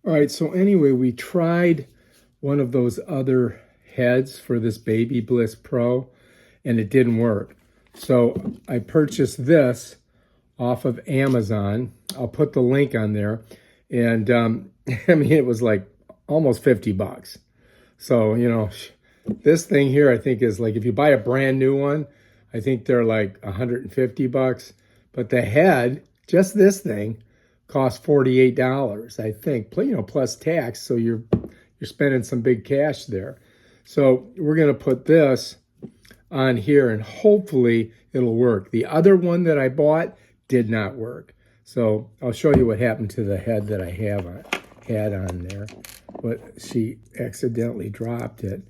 All right, so anyway, we tried one of those other heads for this BaBylissPro, and it didn't work. So I purchased this off of Amazon. I'll put the link on there. And I mean, it was like almost 50 bucks. So, you know, this thing here, I think is like, if you buy a brand new one, I think they're like 150 bucks. But the head, just this thing, cost $48, I think, you know, plus tax. So you're spending some big cash there. So we're going to put this on here and hopefully it'll work. The other one that I bought did not work. So I'll show you what happened to the head that I had on there. But she accidentally dropped it,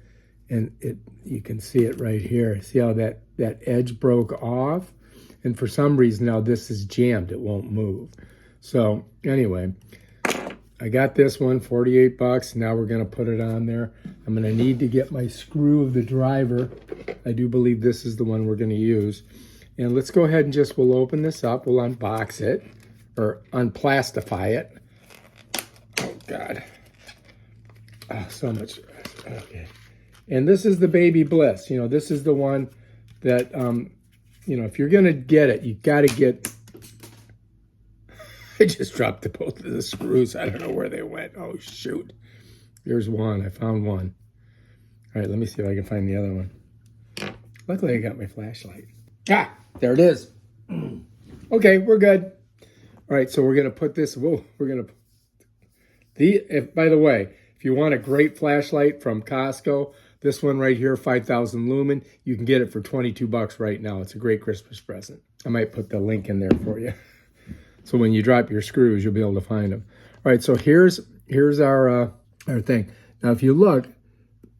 and you can see it right here. See how that edge broke off? And for some reason now this is jammed. It won't move. So anyway, I got this one, 48 bucks. Now we're going to put it on there. I'm going to need to get my screw of the driver. I do believe this is the one we're going to use. And let's go ahead and we'll open this up. We'll unbox it or unplastify it. Oh, God. Oh, so much. Okay. And this is the BaByliss. You know, this is the one that, you know, if you're going to get it, you've got to get... I just dropped both of the screws. I don't know where they went. Oh, shoot. There's one. I found one. All right, let me see if I can find the other one. Luckily, I got my flashlight. Ah, there it is. Okay, we're good. All right, so we're going to put this... Whoa, we're going to... By the way, if you want a great flashlight from Costco, this one right here, 5,000 lumen, you can get it for 22 bucks right now. It's a great Christmas present. I might put the link in there for you. So when you drop your screws, you'll be able to find them. All right, so here's our thing. Now, if you look,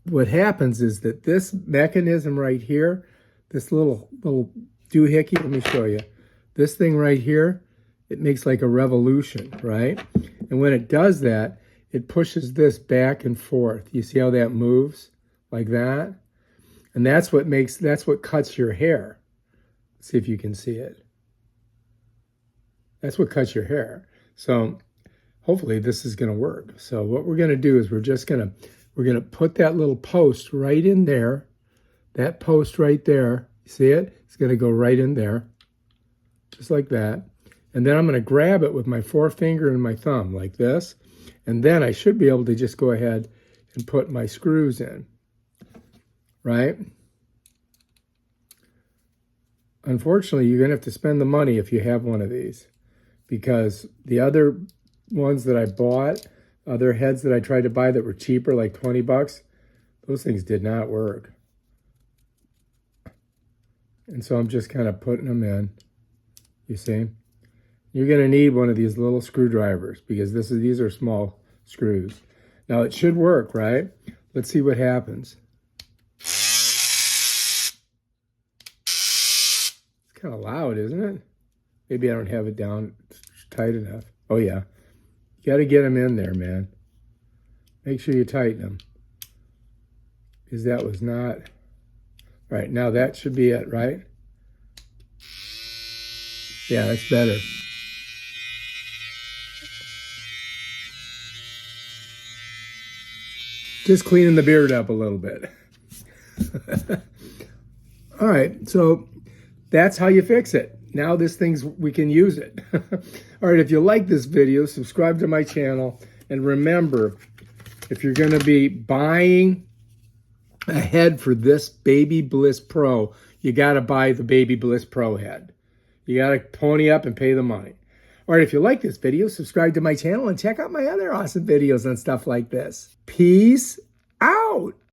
what happens is that this mechanism right here, this little doohickey, let me show you. This thing right here, it makes like a revolution, right? And when it does that, it pushes this back and forth. You see how that moves like that? And that's what cuts your hair. Let's see if you can see it. That's what cuts your hair. So hopefully this is going to work. So what we're going to do is we're going to put that little post right in there. That post right there. You see it? It's going to go right in there. Just like that. And then I'm going to grab it with my forefinger and my thumb like this. And then I should be able to just go ahead and put my screws in. Right? Unfortunately, you're going to have to spend the money if you have one of these. Because the other ones that I bought, other heads that I tried to buy that were cheaper, like 20 bucks, those things did not work. And so I'm just kind of putting them in, you see? You're going to need one of these little screwdrivers because these are small screws. Now it should work, right? Let's see what happens. It's kind of loud, isn't it? Maybe I don't have it down tight enough. Oh, yeah. You got to get them in there, man. Make sure you tighten them. Because that was not... All right, now that should be it, right? Yeah, that's better. Just cleaning the beard up a little bit. All right, so that's how you fix it. Now we can use it. All right, if you like this video, subscribe to my channel. And remember, if you're going to be buying a head for this BaBylissPro, you got to buy the BaBylissPro head. You got to pony up and pay the money. All right, if you like this video, subscribe to my channel and check out my other awesome videos on stuff like this. Peace out.